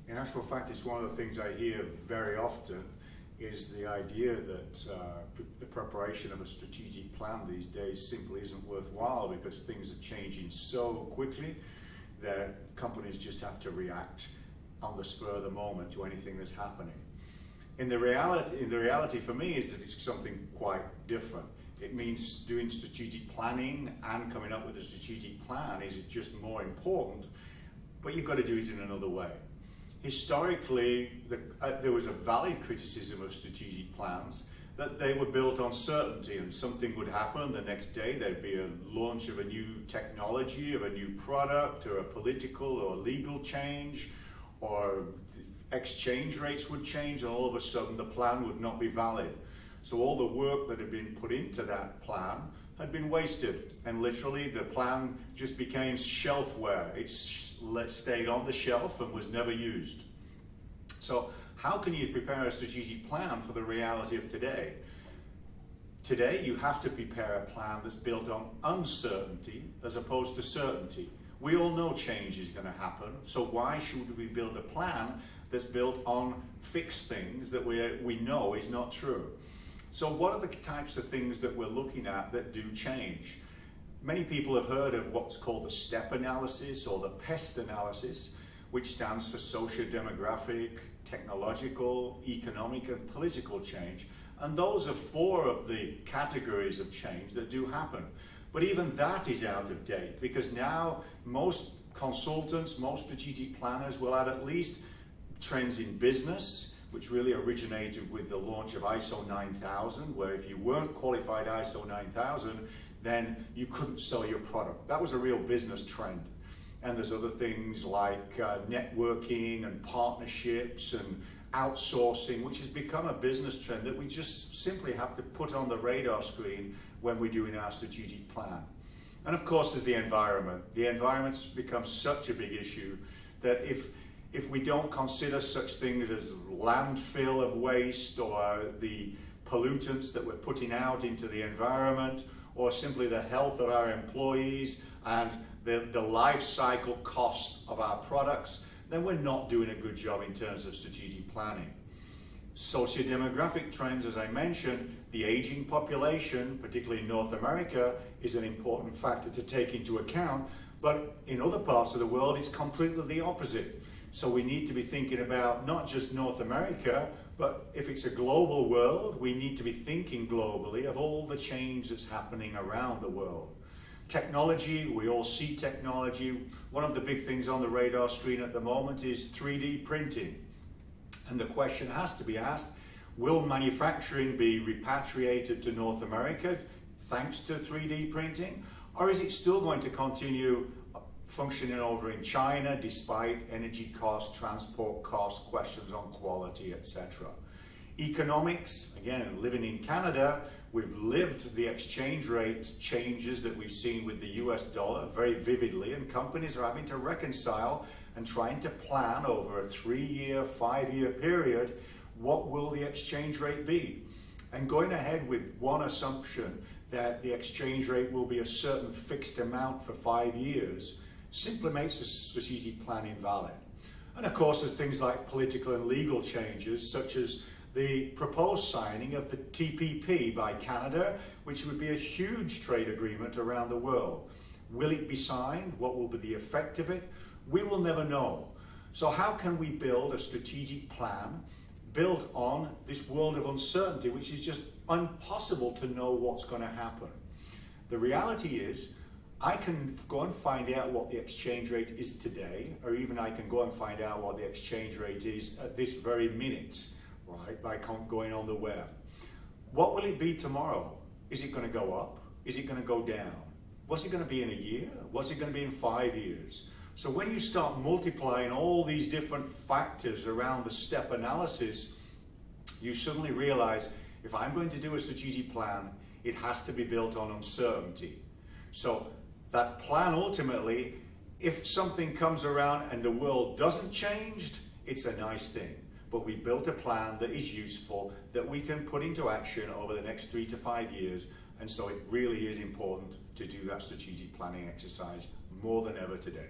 In actual fact, it's one of the things I hear very often is the idea that the preparation of a strategic plan these days simply isn't worthwhile because things are changing so quickly that companies just have to react on the spur of the moment to anything that's happening. In the reality for me is that it's something quite different. It means doing strategic planning and coming up with a strategic plan is just more important, but you've got to do it in another way. Historically, there was a valid criticism of strategic plans that they were built on certainty, and something would happen the next day. There'd be a launch of a new technology, of a new product, or a political or legal change, or exchange rates would change, and all of a sudden the plan would not be valid. So all the work that had been put into that plan had been wasted, and literally the plan just became shelfware. It stayed on the shelf and was never used. So how can you prepare a strategic plan for the reality of today? Today you have to prepare a plan that's built on uncertainty as opposed to certainty. We all know change is going to happen, so why should we build a plan that's built on fixed things that we know is not true? So what are the types of things that we're looking at that do change? Many people have heard of what's called the STEP analysis or the PEST analysis, which stands for socio-demographic, technological, economic, and political change. And those are 4 of the categories of change that do happen. But even that is out of date because now most consultants, most strategic planners will add at least trends in business, which really originated with the launch of ISO 9000, where if you weren't qualified ISO 9000, then you couldn't sell your product. That was a real business trend. And there's other things like networking and partnerships and outsourcing, which has become a business trend that we just simply have to put on the radar screen when we're doing our strategic plan. And of course, there's the environment. The environment's become such a big issue that if we don't consider such things as landfill of waste or the pollutants that we're putting out into the environment, or simply the health of our employees and the life cycle cost of our products, then we're not doing a good job in terms of strategic planning. Socio-demographic trends, as I mentioned, the aging population, particularly in North America, is an important factor to take into account, but in other parts of the world, it's completely the opposite. So we need to be thinking about not just North America, but if it's a global world, we need to be thinking globally of all the change that's happening around the world. Technology, we all see technology. One of the big things on the radar screen at the moment is 3D printing. And the question has to be asked, will manufacturing be repatriated to North America thanks to 3D printing? Or is it still going to continue functioning over in China despite energy costs, transport costs, questions on quality, etc.? Economics, again, living in Canada, we've lived the exchange rate changes that we've seen with the US dollar very vividly, and companies are having to reconcile and trying to plan over a 3-year, 5-year period, what will the exchange rate be? And going ahead with one assumption that the exchange rate will be a certain fixed amount for 5 years simply makes the strategic plan invalid. And of course, there's things like political and legal changes, such as the proposed signing of the TPP by Canada, which would be a huge trade agreement around the world. Will it be signed? What will be the effect of it? We will never know. So how can we build a strategic plan built on this world of uncertainty, which is just impossible to know what's going to happen? The reality is, I can go and find out what the exchange rate is today, or even I can go and find out what the exchange rate is at this very minute, right, by going on the web. What will it be tomorrow? Is it going to go up? Is it going to go down? What's it going to be in a year? What's it going to be in 5 years? So when you start multiplying all these different factors around the STEP analysis, you suddenly realize if I'm going to do a strategic plan, it has to be built on uncertainty. So that plan ultimately, if something comes around and the world doesn't change, it's a nice thing. But we've built a plan that is useful, that we can put into action over the next 3 to 5 years. And so it really is important to do that strategic planning exercise more than ever today.